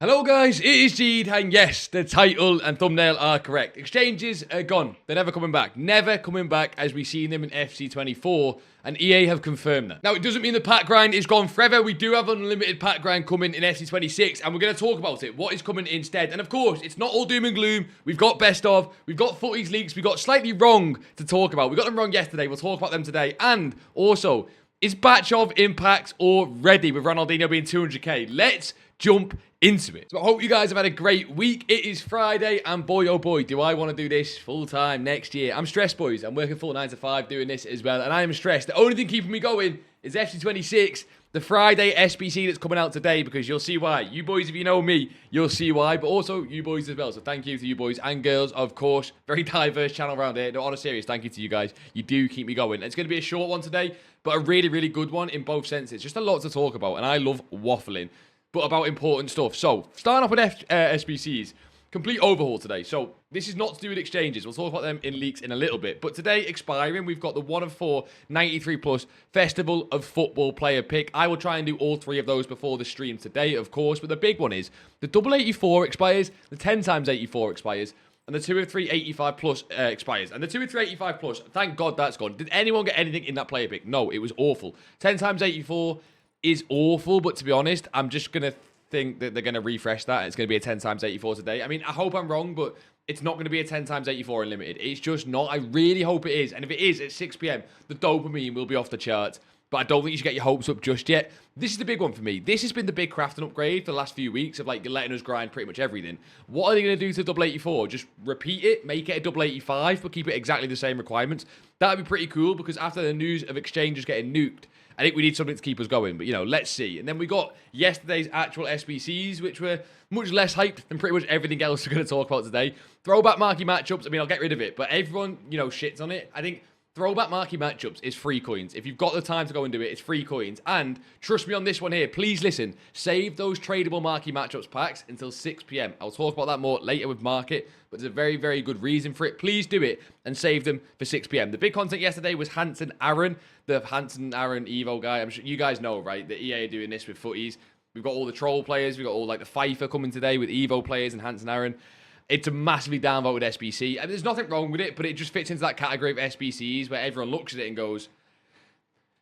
Hello guys, it is Jead, and yes, the title and thumbnail are correct. Exchanges are gone. They're never coming back. Never coming back as we've seen them in FC 24, and EA have confirmed that. Now, it doesn't mean the pack grind is gone forever. We do have unlimited pack grind coming in FC 26, and we're going to talk about it. What is coming instead? And of course, it's not all doom and gloom. We've got best of, we've got footies leaks, we've got slightly wrong to talk about. We got them wrong yesterday. We'll talk about them today. And also, is batch of impacts already with Ronaldinho being 200k? Let's jump into it. So I hope you guys have had a great week. It is Friday, and boy oh boy, do I want to do this full time next year. I'm stressed, boys. I'm working full 9 to 5 doing this as well, and I am stressed. The only thing keeping me going is FC 26, the Friday SBC that's coming out today, because you'll see why. You boys, if you know me, you'll see why, but also you boys as well. So thank you to you boys and girls, of course. Very diverse channel around here. No, on a serious, thank you to you guys. You do keep me going. It's going to be a short one today, but a really, really good one in both senses. Just a lot to talk about, and I love waffling, but about important stuff. So, starting off with SBCs, complete overhaul today. So, this is not to do with exchanges. We'll talk about them in leaks in a little bit. But today, expiring, we've got the 1 of 4 93 plus Festival of Football player pick. I will try and do all 3 of those before the stream today, of course. But the big one is the double 84 expires, the 10 times 84 expires, and the 2 of 3 85 plus expires. And the 2 of 3 85 plus, thank God that's gone. Did anyone get anything in that player pick? No, it was awful. 10 times 84 is awful, but to be honest, I'm just going to think that they're going to refresh that. It's going to be a 10 times 84 today. I mean, I hope I'm wrong, but it's not going to be a 10 times 84 unlimited. It's just not. I really hope it is. And if it is at 6 p.m, the dopamine will be off the charts. But I don't think you should get your hopes up just yet. This is the big one for me. This has been the big crafting upgrade for the last few weeks of like letting us grind pretty much everything. What are they going to do to double 84? Just repeat it, make it a double 85, but keep it exactly the same requirements. That would be pretty cool, because after the news of exchanges getting nuked, I think we need something to keep us going, but, you know, let's see. And then we got yesterday's actual SBCs, which were much less hyped than pretty much everything else we're going to talk about today. Throwback marquee matchups, I mean, I'll get rid of it, but everyone, you know, shits on it. I think throwback marquee matchups is free coins. If you've got the time to go and do it, it's free coins. And trust me on this one here, please listen, save those tradable marquee matchups packs until 6 p.m. I'll talk about that more later with market, but there's a very, very good reason for it. Please do it and save them for 6 p.m. The big content yesterday was Hansen Aaron, the Hansen Aaron Evo guy. I'm sure you guys know, right, that EA are doing this with footies. We've got all the troll players. We've got all like the FIFA coming today with Evo players and Hansen Aaron. It's a massively downvoted SBC. I mean, there's nothing wrong with it, but it just fits into that category of SBCs where everyone looks at it and goes,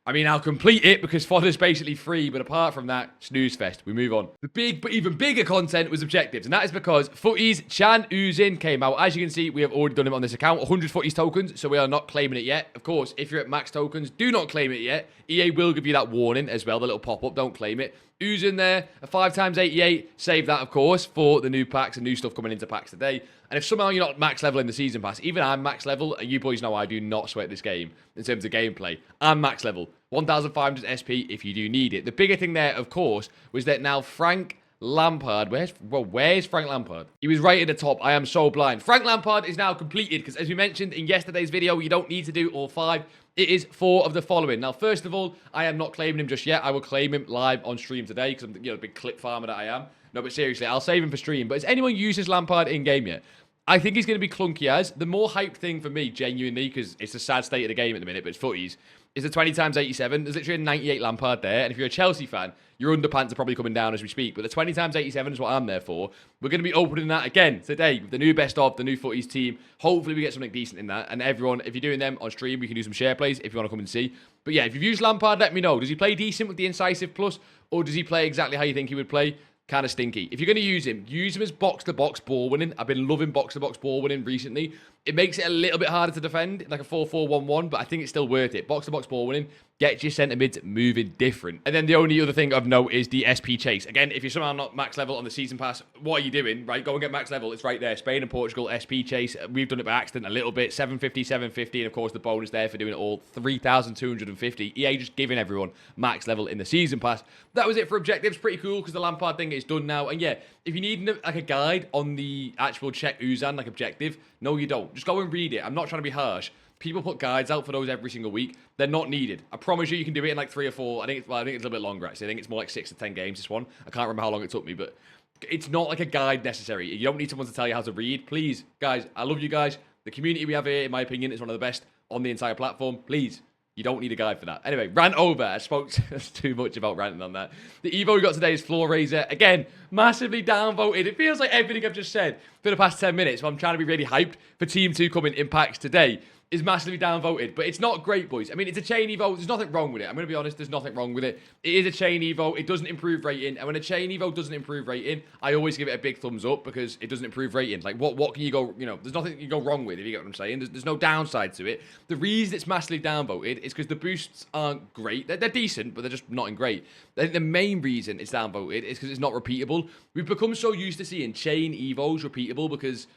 I mean, I'll complete it because fodder's basically free, but apart from that, snooze fest. We move on. The big, but even bigger content was objectives, and that is because Footies Chan Oozin came out. As you can see, we have already done him on this account, 100 Footies tokens, so we are not claiming it yet. Of course, if you're at max tokens, do not claim it yet. EA will give you that warning as well, the little pop-up, don't claim it. Oozin there, a 5 times 88, save that, of course, for the new packs and new stuff coming into packs today. And if somehow you're not max level in the season pass, even I'm max level, and you boys know I do not sweat this game in terms of gameplay. I'm max level, 1,500 SP if you do need it. The bigger thing there, of course, was that now Frank Lampard, where's Frank Lampard? He was right at the top. I am so blind. Frank Lampard is now completed, because as we mentioned in yesterday's video, you don't need to do all 5. It is 4 of the following. Now, first of all, I am not claiming him just yet. I will claim him live on stream today, because I'm, you know, a big clip farmer that I am. No, but seriously, I'll save him for stream. But has anyone used this Lampard in-game yet? I think he's going to be clunky as. The more hyped thing for me, genuinely, because it's a sad state of the game at the minute, but it's footies, is the 20 times 87. There's literally a 98 Lampard there. And if you're a Chelsea fan, your underpants are probably coming down as we speak. But the 20 times 87 is what I'm there for. We're going to be opening that again today with the new best of, the new footies team. Hopefully we get something decent in that. And everyone, if you're doing them on stream, we can do some share plays if you want to come and see. But yeah, if you've used Lampard, let me know. Does he play decent with the incisive plus? Or does he play exactly how you think he would play? Kind of stinky. If you're going to use him as box-to-box ball winning. I've been loving box-to-box ball winning recently. It makes it a little bit harder to defend, like a 4-4-1-1, but I think it's still worth it. Box-to-box ball winning gets your centre mids moving different. And then the only other thing of note is the SP chase. Again, if you're somehow not max level on the season pass, what are you doing? Right, go and get max level. It's right there. Spain and Portugal, SP chase. We've done it by accident a little bit. 750, 750, and of course the bonus there for doing it all. 3,250. EA just giving everyone max level in the season pass. That was it for objectives. Pretty cool because the Lampard thing is done now. And yeah, if you need like a guide on the actual check Uzan, like objective, no you don't. Just go and read it. I'm not trying to be harsh. People put guides out for those every single week. They're not needed. I promise you can do it in like 3 or 4. I think it's a little bit longer actually. I think it's more like 6 to 10 games, this one. I can't remember how long it took me, but it's not like a guide necessary. You don't need someone to tell you how to read. Please, guys, I love you guys. The community we have here, in my opinion, is one of the best on the entire platform. Please, You don't need a guide for that. Anyway, rant over. I spoke too much about ranting on that. The Evo we got today is Floor Raiser. Again, massively downvoted. It feels like everything I've just said for the past 10 minutes, but I'm trying to be really hyped for Team 2 coming in packs today, is massively downvoted. But it's not great, boys. I mean, it's a chain Evo. There's nothing wrong with it. I'm going to be honest. There's nothing wrong with it. It is a chain Evo. It doesn't improve rating. And when a chain Evo doesn't improve rating, I always give it a big thumbs up because it doesn't improve rating. Like, what can you go, there's nothing you can go wrong with, if you get what I'm saying. There's no downside to it. The reason it's massively downvoted is because the boosts aren't great. They're decent, but they're just not in great. I think the main reason it's downvoted is because it's not repeatable. We've become so used to seeing chain Evos repeatable because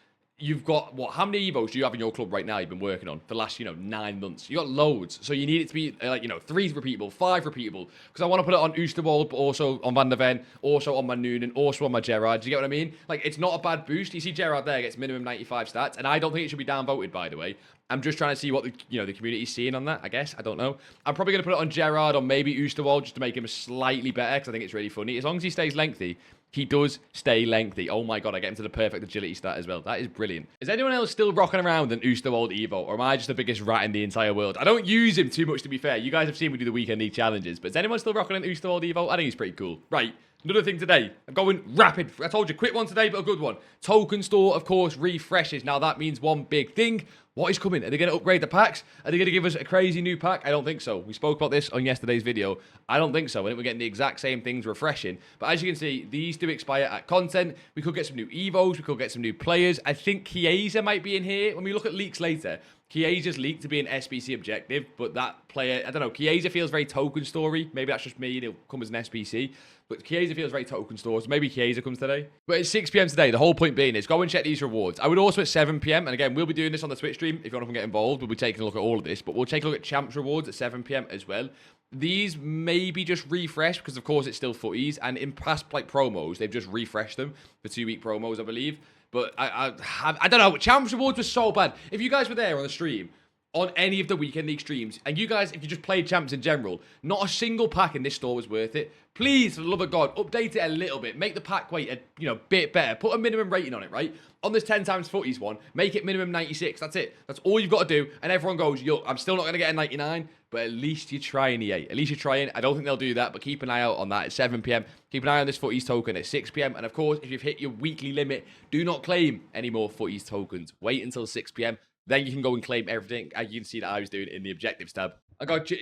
you've got, how many Evos do you have in your club right now you've been working on for the last, 9 months? You got loads. So you need it to be, 3 repeatable, 5 repeatable. Because I want to put it on Oosterwolde, but also on Van der Ven, also on my Noonan, also on my Gerrard. Do you get what I mean? Like, it's not a bad boost. You see Gerrard there gets minimum 95 stats, and I don't think it should be downvoted, by the way. I'm just trying to see what the community's seeing on that, I guess. I don't know. I'm probably going to put it on Gerrard or maybe Oosterwolde just to make him slightly better because I think it's really funny. As long as he stays lengthy, he does stay lengthy. Oh my god, I get him to the perfect agility stat as well. That is brilliant. Is anyone else still rocking around an Oosterwolde Evo, or am I just the biggest rat in the entire world? I don't use him too much, to be fair. You guys have seen me do the weekend league challenges, but is anyone still rocking an Oosterwolde Evo? I think he's pretty cool. Right. Another thing today, I'm going rapid. I told you, quick one today, but a good one. Token store, of course, refreshes. Now, that means one big thing. What is coming? Are they going to upgrade the packs? Are they going to give us a crazy new pack? I don't think so. We spoke about this on yesterday's video. I don't think so. I think we're getting the exact same things refreshing. But as you can see, these do expire at content. We could get some new Evos. We could get some new players. I think Chiesa might be in here. When we look at leaks later, Chiesa's leaked to be an SBC objective, but that player, I don't know, Chiesa feels very token story. Maybe that's just me and he'll come as an SBC. But Chiesa feels very token store, so maybe Chiesa comes today. But it's 6 p.m. today. The whole point being is go and check these rewards. I would also at 7 p.m. And again, we'll be doing this on the Twitch stream. If you want to get involved, we'll be taking a look at all of this. But we'll take a look at champs rewards at 7 p.m. as well. These maybe just refresh because, of course, it's still footies. And in past promos, they've just refreshed them for 2-week promos, I believe. But I don't know. Champs rewards was so bad. If you guys were there on the stream, on any of the weekend league streams, and you guys, if you just played champs in general, not a single pack in this store was worth it. Please, for the love of God, update it a little bit. Make the pack weight a bit better. Put a minimum rating on it, right? On this 10 times footies one, make it minimum 96. That's it. That's all you've got to do. And everyone goes, yo, I'm still not going to get a 99, but at least you're trying, EA. At least you're trying. I don't think they'll do that, but keep an eye out on that at 7 p.m. Keep an eye on this footies token at 6 p.m. And of course, if you've hit your weekly limit, do not claim any more footies tokens. Wait until 6 p.m. Then you can go and claim everything. As you can see that I was doing in the objectives tab.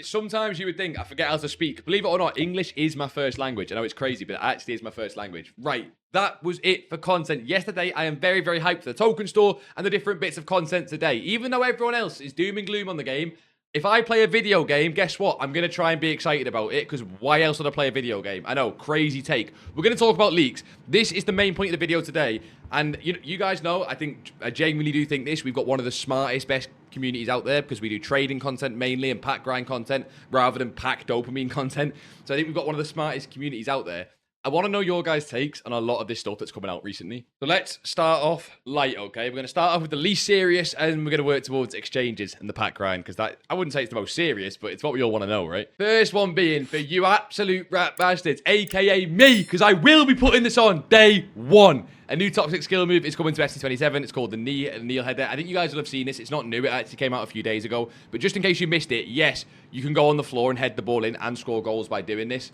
Sometimes you would think I forget how to speak. Believe it or not, English is my first language. I know it's crazy, but it actually is my first language. Right, that was it for content yesterday. I am very, very hyped for the token store and the different bits of content today. Even though everyone else is doom and gloom on the game, if I play a video game, guess what? I'm going to try and be excited about it because why else would I play a video game? I know, crazy take. We're going to talk about leaks. This is the main point of the video today. And you guys know, I think, I genuinely do think this. We've got one of the smartest, best communities out there because we do trading content mainly and pack grind content rather than pack dopamine content. So I think we've got one of the smartest communities out there. I want to know your guys' takes on a lot of this stuff that's coming out recently. So let's start off light, okay? We're going to start off with the least serious, and we're going to work towards exchanges and the pack grind, because that, I wouldn't say it's the most serious, but it's what we all want to know, right? First one being for you absolute rat bastards, aka me, because I will be putting this on day one. A new toxic skill move is coming to FC27. It's called the kneel header. I think you guys will have seen this. It's not new. It actually came out a few days ago. But just in case you missed it, yes, you can go on the floor and head the ball in and score goals by doing this.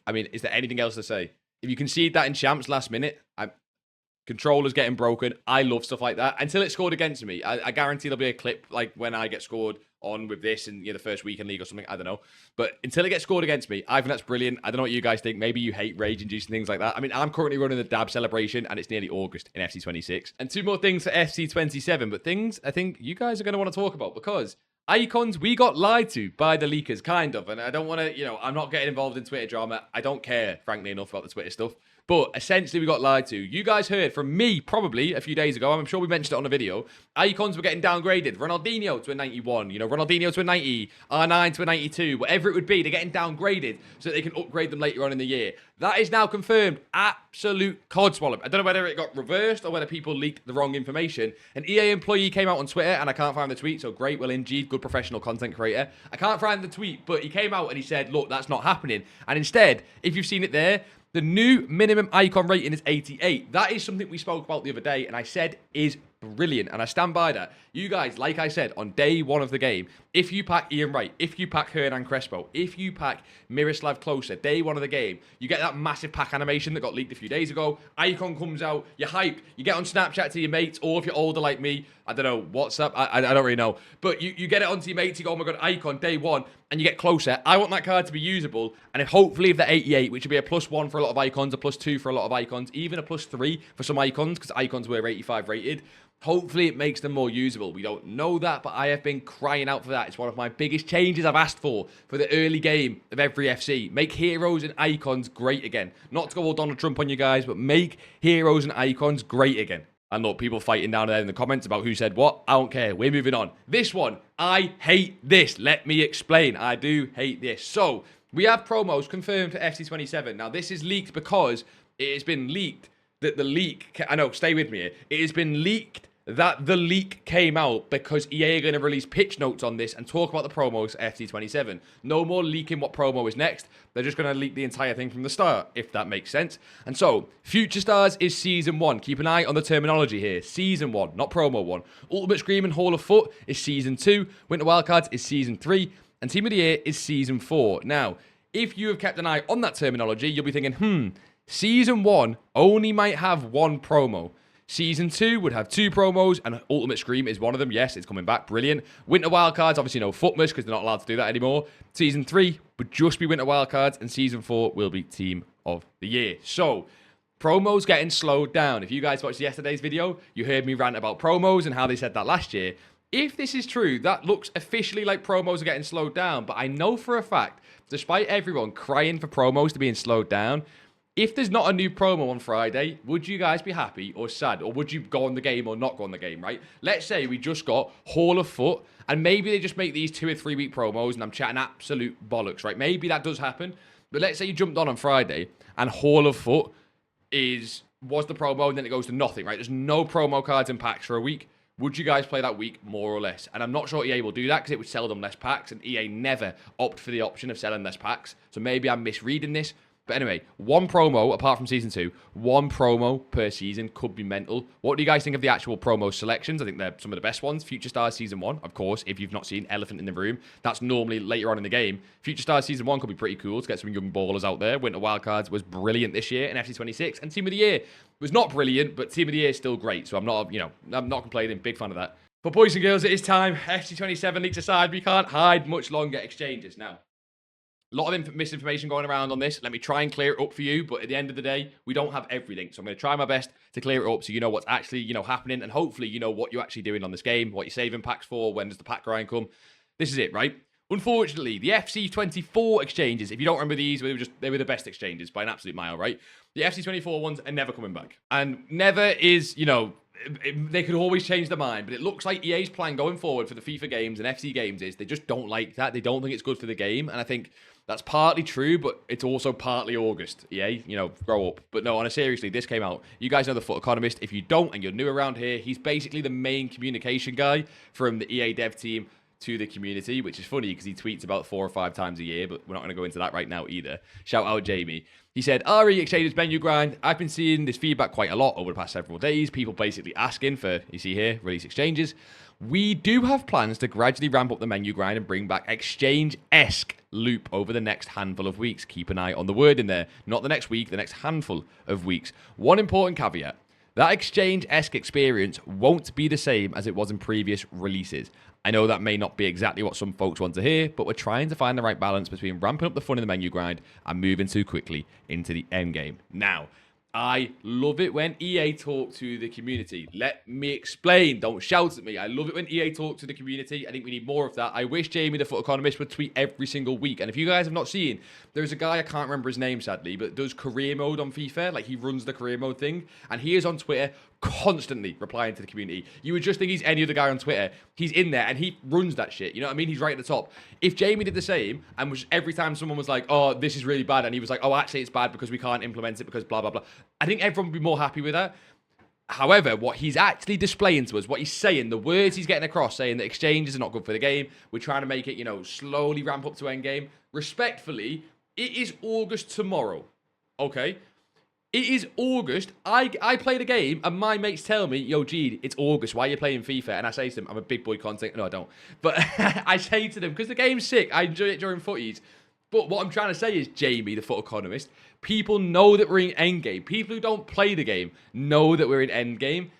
I mean, is there anything else to say? If you concede that in champs last minute, controllers getting broken. I love stuff like that. Until it's scored against me. I guarantee there'll be a clip like when I get scored on with this in the first weekend league or something. I don't know. But until it gets scored against me, I think that's brilliant. I don't know what you guys think. Maybe you hate rage-inducing things like that. I mean, I'm currently running the dab celebration and it's nearly August in FC26. And 2 more things for FC27, but things I think you guys are going to want to talk about because icons, we got lied to by the leakers, kind of. And I don't want to, I'm not getting involved in Twitter drama. I don't care, frankly enough, about the Twitter stuff. But essentially, we got lied to. You guys heard from me probably a few days ago. I'm sure we mentioned it on a video. Icons were getting downgraded. Ronaldinho to a 91. Ronaldinho to a 90. R9 to a 92. Whatever it would be, they're getting downgraded so that they can upgrade them later on in the year. That is now confirmed. Absolute codswallop. I don't know whether it got reversed or whether people leaked the wrong information. An EA employee came out on Twitter, and I can't find the tweet, so great. Well, indeed, good professional content creator. I can't find the tweet, but he came out and he said, look, that's not happening. And instead, if you've seen it there, the new minimum icon rating is 88. That is something we spoke about the other day, and I said is brilliant, and I stand by that. You guys, like I said, on day one of the game, if you pack Ian Wright, if you pack Hernan Crespo, if you pack Miroslav Klose, day one of the game, you get that massive pack animation that got leaked a few days ago. Icon comes out, you're hyped, you get on Snapchat to your mates, or if you're older like me, I don't know, WhatsApp, I don't really know, but you get it onto your mates, you go, oh my god, Icon, day one, and you get closer. I want that card to be usable, and hopefully if they're 88, which would be a +1 for a lot of icons, a +2 for a lot of icons, even a +3 for some icons, because icons were 85 rated, hopefully it makes them more usable. We don't know that, but I have been crying out for that. It's one of my biggest changes I've asked for the early game of every FC. Make heroes and icons great again. Not to go all Donald Trump on you guys, but make heroes and icons great again. And look, people fighting down there in the comments about who said what. I don't care. We're moving on. This one, I hate this. Let me explain. I do hate this. So, we have promos confirmed for FC 27. Now, this is leaked because it has been leaked that the leak... I know, stay with me here. It has been leaked that the leak came out because EA are going to release pitch notes on this and talk about the promos for FC 27. No more leaking what promo is next. They're just going to leak the entire thing from the start, if that makes sense. And so, Future Stars is Season 1. Keep an eye on the terminology here. Season 1, not Promo 1. Ultimate Scream and Hall of Foot is Season 2. Winter Wildcards is Season 3. And Team of the Year is Season 4. Now, if you have kept an eye on that terminology, you'll be thinking, Season 1 only might have one promo. Season 2 would have 2 promos, and Ultimate Scream is one of them. Yes, it's coming back. Brilliant. Winter Wildcards, obviously no Footmas, because they're not allowed to do that anymore. Season 3 would just be Winter Wildcards, and Season 4 will be Team of the Year. So, promos getting slowed down. If you guys watched yesterday's video, you heard me rant about promos and how they said that last year. If this is true, that looks officially like promos are getting slowed down, but I know for a fact, despite everyone crying for promos to being slowed down, if there's not a new promo on Friday, would you guys be happy or sad? Or would you go on the game or not go on the game, right? Let's say we just got Hall of Foot, and maybe they just make these 2 or 3 week promos, and I'm chatting absolute bollocks, right? Maybe that does happen. But let's say you jumped on Friday, and Hall of Foot was the promo, and then it goes to nothing, right? There's no promo cards and packs for a week. Would you guys play that week, more or less? And I'm not sure EA will do that, because it would sell them less packs, and EA never opt for the option of selling less packs. So maybe I'm misreading this. But anyway, one promo, apart from Season 2, one promo per season could be mental. What do you guys think of the actual promo selections? I think they're some of the best ones. Future Stars Season 1, of course, if you've not seen Elephant in the Room. That's normally later on in the game. Future Stars Season 1 could be pretty cool to get some young ballers out there. Winter Wildcards was brilliant this year in FC 26. And Team of the Year was not brilliant, but Team of the Year is still great. So I'm not complaining. Big fan of that. But boys and girls, it is time. FC 27 leaks aside. We can't hide much longer. Exchanges now. A lot of misinformation going around on this. Let me try and clear it up for you. But at the end of the day, we don't have everything. So I'm going to try my best to clear it up so you know what's actually, happening. And hopefully you know what you're actually doing on this game, what you're saving packs for, when does the pack grind come. This is it, right? Unfortunately, the FC 24 exchanges, if you don't remember these, they were the best exchanges by an absolute mile, right? The FC 24 ones are never coming back. And never is, they could always change their mind, but it looks like EA's plan going forward for the FIFA games and FC games is they just don't like that. They don't think it's good for the game. And I think that's partly true, but it's also partly August. EA, grow up. But no, seriously, this came out. You guys know the Foot Economist. If you don't and you're new around here, he's basically the main communication guy from the EA dev team to the community, which is funny because he tweets about 4 or 5 times a year, but we're not going to go into that right now either. Shout out Jamie. He said, RE Exchanges menu grind. I've been seeing this feedback quite a lot over the past several days. People basically asking for, you see here, release exchanges. We do have plans to gradually ramp up the menu grind and bring back exchange-esque loop over the next handful of weeks. Keep an eye on the word in there. Not the next week, the next handful of weeks. One important caveat. That exchange-esque experience won't be the same as it was in previous releases. I know that may not be exactly what some folks want to hear, but we're trying to find the right balance between ramping up the fun in the menu grind and moving too quickly into the end game. Now, I love it when EA talk to the community. Let me explain. Don't shout at me. I love it when EA talk to the community. I think we need more of that. I wish Jamie, the Foot Economist, would tweet every single week. And if you guys have not seen, there's a guy, I can't remember his name, sadly, but does career mode on FIFA. Like, he runs the career mode thing. And he is on Twitter constantly replying to the community. You would just think he's any other guy on Twitter. He's in there and he runs that shit. You know what I mean? He's right at the top. If Jamie did the same and was every time someone was like, oh, this is really bad, and he was like, oh, actually it's bad because we can't implement it because blah, blah, blah, I think everyone would be more happy with that. However, what he's actually displaying to us, what he's saying, the words he's getting across, saying that exchanges are not good for the game, we're trying to make it, slowly ramp up to endgame. Respectfully, it is August tomorrow, okay? It is August. I played a game and my mates tell me, yo, Jead, it's August. Why are you playing FIFA? And I say to them, I'm a big boy content. No, I don't. But I say to them, because the game's sick, I enjoy it during footies. But what I'm trying to say is, Jamie, the foot economist, people know that we're in endgame. People who don't play the game know that we're in endgame.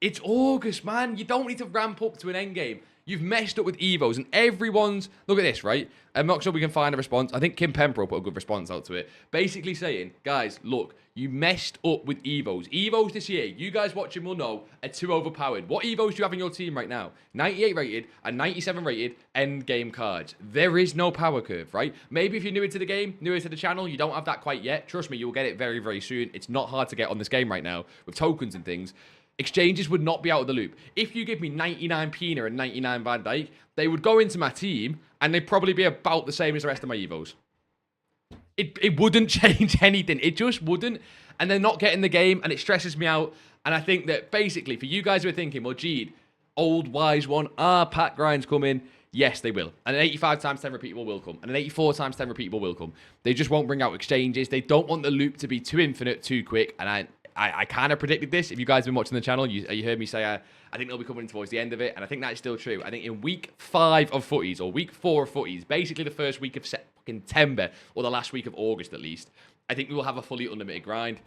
It's August, man. You don't need to ramp up to an endgame. You've messed up with Evos, and everyone's... Look at this, right? I'm not sure we can find a response. I think Kim Pembroke put a good response out to it. Basically saying, guys, look, you messed up with Evos. Evos this year, you guys watching will know, are too overpowered. What Evos do you have in your team right now? 98 rated and 97 rated end game cards. There is no power curve, right? Maybe if you're newer to the game, newer to the channel, you don't have that quite yet. Trust me, you'll get it very, very soon. It's not hard to get on this game right now with tokens and things. Exchanges would not be out of the loop. If you give me 99 Pina and 99 Van Dijk, they would go into my team and they'd probably be about the same as the rest of my Evos. It wouldn't change anything. It just wouldn't. And they're not getting the game and it stresses me out. And I think that basically for you guys who are thinking, well, Jead, old wise one, pack grinds coming. Yes, they will. And an 85 times 10 repeatable will come. And an 84 times 10 repeatable will come. They just won't bring out exchanges. They don't want the loop to be too infinite, too quick. And I kind of predicted this. If you guys have been watching the channel, you heard me say I think they'll be coming towards the end of it. And I think that is still true. I think in week 5 of footies, or week 4 of footies, basically the first week of September, or the last week of August at least, I think we will have a fully unlimited grind.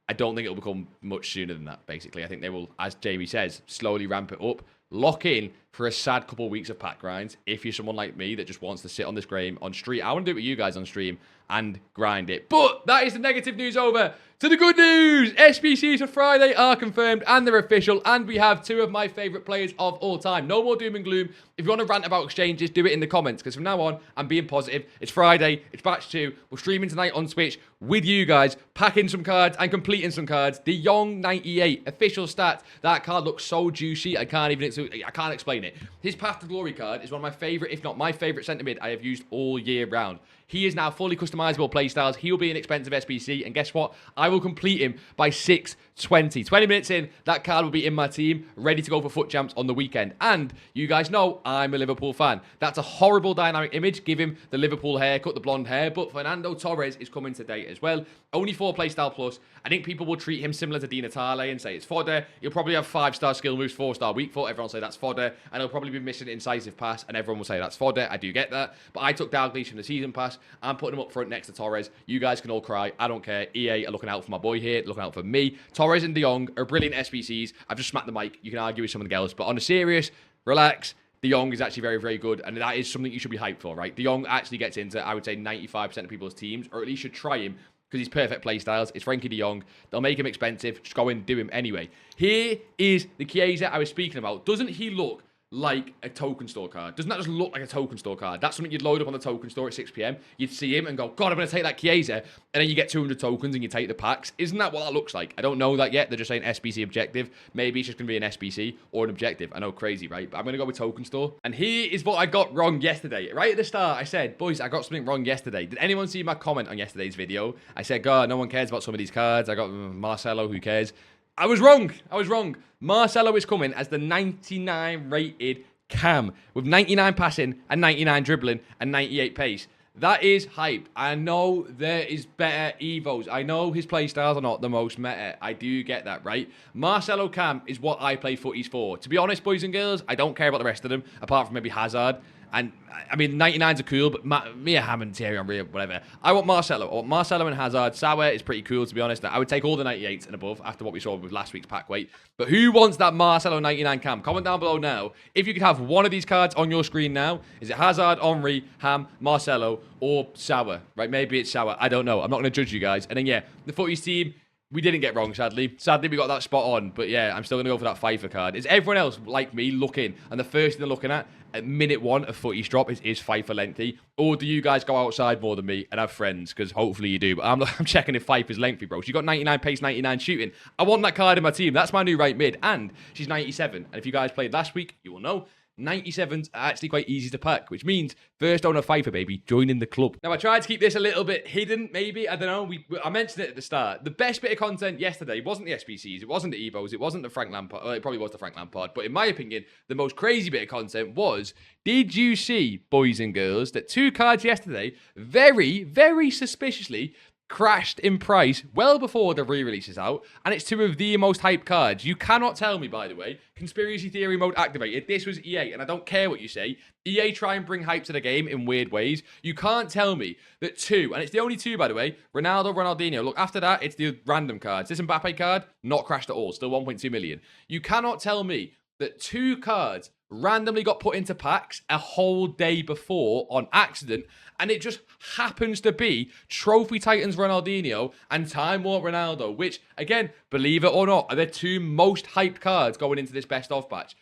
I don't think it will become much sooner than that, basically. I think they will, as Jamie says, slowly ramp it up. Lock in for a sad couple of weeks of pack grinds. If you're someone like me that just wants to sit on this game on stream, I want to do it with you guys on stream and grind it. But that is the negative news over to the good news. SBCs for Friday are confirmed and they're official. And we have 2 of my favourite players of all time. No more doom and gloom. If you want to rant about exchanges, do it in the comments. Because from now on, I'm being positive. It's Friday. It's batch 2. We're streaming tonight on Twitch with you guys. Packing some cards and completing some cards. De Jong 98. Official stat. That card looks so juicy. I can't explain it. His Path to Glory card is one of my favourite, if not my favourite centre mid I have used all year round. He is now fully customizable playstyles. He'll be an expensive SBC. And guess what? I will complete him by 6:20. 20 minutes in, that card will be in my team, ready to go for FUT Champs on the weekend. And you guys know I'm a Liverpool fan. That's a horrible dynamic image. Give him the Liverpool haircut, the blonde hair. But Fernando Torres is coming today as well. Only 4 playstyle plus. I think people will treat him similar to Di Natale and say it's fodder. He'll probably have 5-star skill moves, 4-star weak foot. Everyone will say that's fodder. And he'll probably be missing incisive pass. And everyone will say that's fodder. I do get that. But I took Dalglish from the season pass. I'm putting him up front next to Torres. You guys can all cry. I don't care. EA are looking out for my boy here. Looking out for me. Torres and De Jong are brilliant SBCs. I've just smacked the mic. You can argue with something else. But on a serious, relax. De Jong is actually very, very good. And that is something you should be hyped for, right? De Jong actually gets into, I would say, 95% of people's teams. Or at least should try him. Because he's perfect playstyles. It's Frankie de Jong. They'll make him expensive. Just go and do him anyway. Here is the Chiesa I was speaking about. Doesn't he look like a token store card? Doesn't that just look like a token store card? That's something you'd load up on the token store at 6 p.m. You'd see him and go, God, I'm going to take that Chiesa. And then you get 200 tokens and you take the packs. Isn't that what that looks like? I don't know that yet. They're just saying SBC objective. Maybe it's just going to be an SBC or an objective. I know, crazy, right? But I'm going to go with token store. And here is what I got wrong yesterday. Right at the start, I said, boys, I got something wrong yesterday. Did anyone see my comment on yesterday's video? I said, God, no one cares about some of these cards. I got Marcelo, who cares? I was wrong. Marcelo is coming as the 99 rated Cam with 99 passing and 99 dribbling and 98 pace. That is hype. I know there is better Evos. I know his playstyles are not the most meta. I do get that, right? Marcelo Cam is what I play footies for. To be honest, boys and girls, I don't care about the rest of them, apart from maybe Hazard. And, I mean, 99s are cool, but Mia Hammond, Thierry Henry, whatever. I want Marcelo. I want Marcelo and Hazard. Sauer is pretty cool, to be honest. I would take all the 98s and above after what we saw with last week's pack weight. But who wants that Marcelo 99 Cam? Comment down below now. If you could have one of these cards on your screen now, is it Hazard, Henry, Ham, Marcelo, or Sauer? Right, maybe it's Sauer. I don't know. I'm not going to judge you guys. And then, yeah, the footies team, we didn't get wrong, sadly. Sadly, we got that spot on. But yeah, I'm still going to go for that FIFA card. Is everyone else, like me, looking? And the first thing they're looking at minute 1 of footies drop is FIFA lengthy? Or do you guys go outside more than me and have friends? Because hopefully you do. But I'm checking if FIFA's lengthy, bro. She got 99 pace, 99 shooting. I want that card in my team. That's my new right mid. And she's 97. And if you guys played last week, you will know 97s are actually quite easy to pack, which means first owner FIFA, baby, joining the club. Now, I tried to keep this a little bit hidden, maybe. I don't know. I mentioned it at the start. The best bit of content yesterday wasn't the SBCs. It wasn't the Evos. It wasn't the Frank Lampard. Well, it probably was the Frank Lampard. But in my opinion, the most crazy bit of content was, did you see, boys and girls, that 2 cards yesterday, very, very suspiciously, crashed in price well before the re-release is out, and it's two of the most hyped cards. You cannot tell me, by the way, conspiracy theory mode activated. This was EA, and I don't care what you say. EA try and bring hype to the game in weird ways. You can't tell me that two, and it's the only two, by the way, Ronaldo, Ronaldinho. Look, after that, it's the random cards. This Mbappe card, not crashed at all, still 1.2 million. You cannot tell me that two cards randomly got put into packs a whole day before on accident, and it just happens to be Trophy Titans Ronaldinho and Time Warp Ronaldo, which, again, believe it or not, are the two most hyped cards going into this best of batch.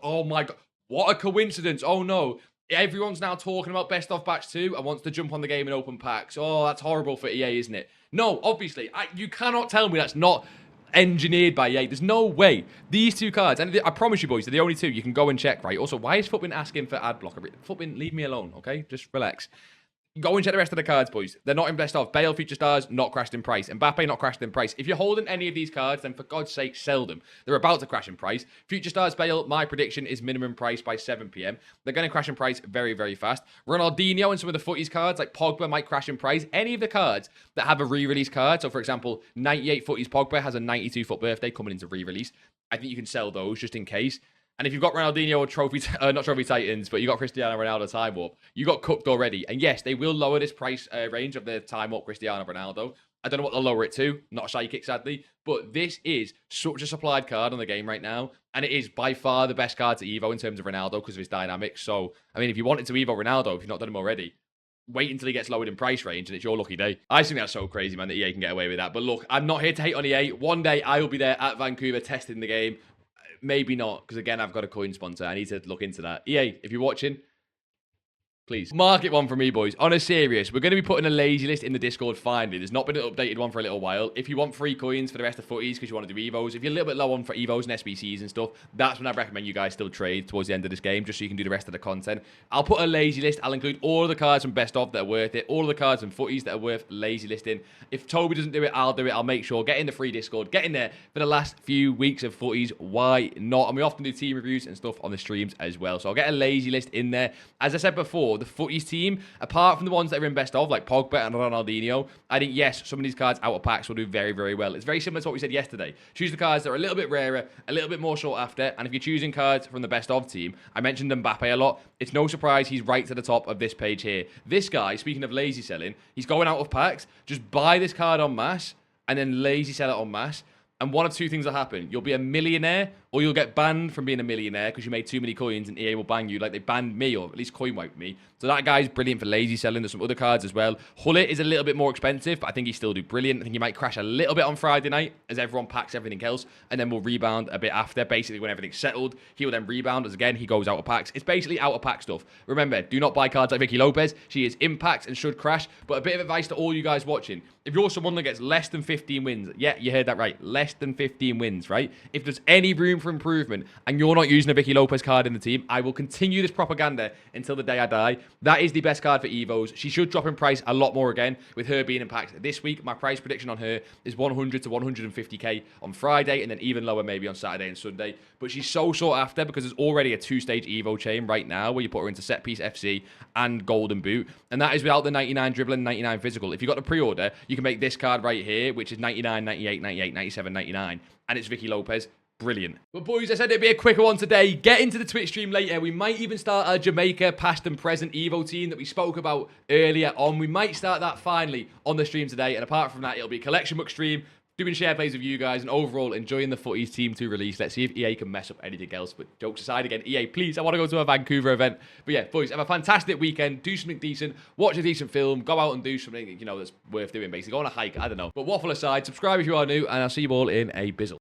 Oh my god, what a coincidence. Oh no, everyone's now talking about best of batch 2 and wants to jump on the game in open packs. Oh, that's horrible for EA, isn't it? No, obviously, you cannot tell me that's not engineered by EA. There's no way. These two cards, and I promise you boys, they're the only two. You can go and check, right? Also, why is Footbin asking for ad blocker? Footbin, leave me alone, okay? Just relax. Go and check the rest of the cards, boys. They're not in best of. Bale, Future Stars, not crashed in price. Mbappe, not crashed in price. If you're holding any of these cards, then for God's sake, sell them. They're about to crash in price. Future Stars, Bale, my prediction is minimum price by 7 p.m. They're going to crash in price very, very fast. Ronaldinho and some of the footies cards, like Pogba, might crash in price. Any of the cards that have a re-release card, so for example, 98 footies Pogba has a 92 foot birthday coming into re-release. I think you can sell those just in case. And if you've got Ronaldinho or not Trophy Titans, but you've got Cristiano Ronaldo Time Warp, you got cooked already. And yes, they will lower this price range of the Time Warp Cristiano Ronaldo. I don't know what they'll lower it to. Not a psychic, sadly. But this is such a supplied card on the game right now. And it is by far the best card to Evo in terms of Ronaldo because of his dynamics. So, I mean, if you wanted to Evo Ronaldo, if you've not done him already, wait until he gets lowered in price range and it's your lucky day. I think that's so crazy, man, that EA can get away with that. But look, I'm not here to hate on EA. One day I will be there at Vancouver testing the game. Maybe not, because again, I've got a coin sponsor. I need to look into that. EA, if you're watching, please market one for me, boys. On a serious, we're going to be putting a lazy list in the Discord finally. There's not been an updated one for a little while. If you want free coins for the rest of footies because you want to do Evos, if you're a little bit low on for Evos and SBCs and stuff, that's when I recommend you guys still trade towards the end of this game just so you can do the rest of the content. I'll put a lazy list. I'll include all of the cards from Best Of that are worth it, all of the cards from footies that are worth lazy listing. If Toby doesn't do it, I'll do it. I'll make sure. Get in the free Discord. Get in there for the last few weeks of footies. Why not? And we often do team reviews and stuff on the streams as well. So I'll get a lazy list in there. As I said before, the footies team, apart from the ones that are in best of, like Pogba and Ronaldinho, I think, yes, some of these cards out of packs will do very, very well. It's very similar to what we said yesterday. Choose the cards that are a little bit rarer, a little bit more sought after, and if you're choosing cards from the best of team, I mentioned Mbappe a lot. It's no surprise he's right to the top of this page here. This guy, speaking of lazy selling, he's going out of packs. Just buy this card en masse, and then lazy sell it en masse. And one of two things will happen. You'll be a millionaire, or you'll get banned from being a millionaire because you made too many coins and EA will ban you like they banned me, or at least coin wiped me. So that guy's brilliant for lazy selling. There's some other cards as well. Hullet is a little bit more expensive, but I think he still do brilliant. I think he might crash a little bit on Friday night as everyone packs everything else, and then we'll rebound a bit after. Basically, when everything's settled, he will then rebound as, again, he goes out of packs. It's basically out of pack stuff. Remember, do not buy cards like Vicky Lopez. She is impact and should crash. But a bit of advice to all you guys watching. If you're someone that gets less than 15 wins, yeah, you heard that right, less than 15 wins, right? If there's any room for improvement and you're not using a Vicky Lopez card in the team, I will continue this propaganda until the day I die. That is the best card for Evos. She should drop in price a lot more again with her being impact. This week, my price prediction on her is 100 to 150k on Friday, and then even lower maybe on Saturday and Sunday. But she's so sought after because there's already a 2-stage Evo chain right now where you put her into set piece FC and golden boot, and that is without the 99 dribbling, 99 physical. If you got the pre-order, you can make this card right here, which is 99, 98, 98, 97, 99, and it's Vicky Lopez. Brilliant. But boys, I said it'd be a quicker one today. Get into the Twitch stream later. We might even start our Jamaica past and present Evo team that we spoke about earlier on. We might start that finally on the stream today. And apart from that, it'll be a collection book stream, doing share plays with you guys, and overall enjoying the footies team to release. Let's see if EA can mess up anything else. But jokes aside, again, EA, please, I want to go to a Vancouver event. But yeah, boys, have a fantastic weekend. Do something decent. Watch a decent film. Go out and do something, you know, that's worth doing, basically. Go on a hike. I don't know. But waffle aside, subscribe if you are new, and I'll see you all in a bizzle.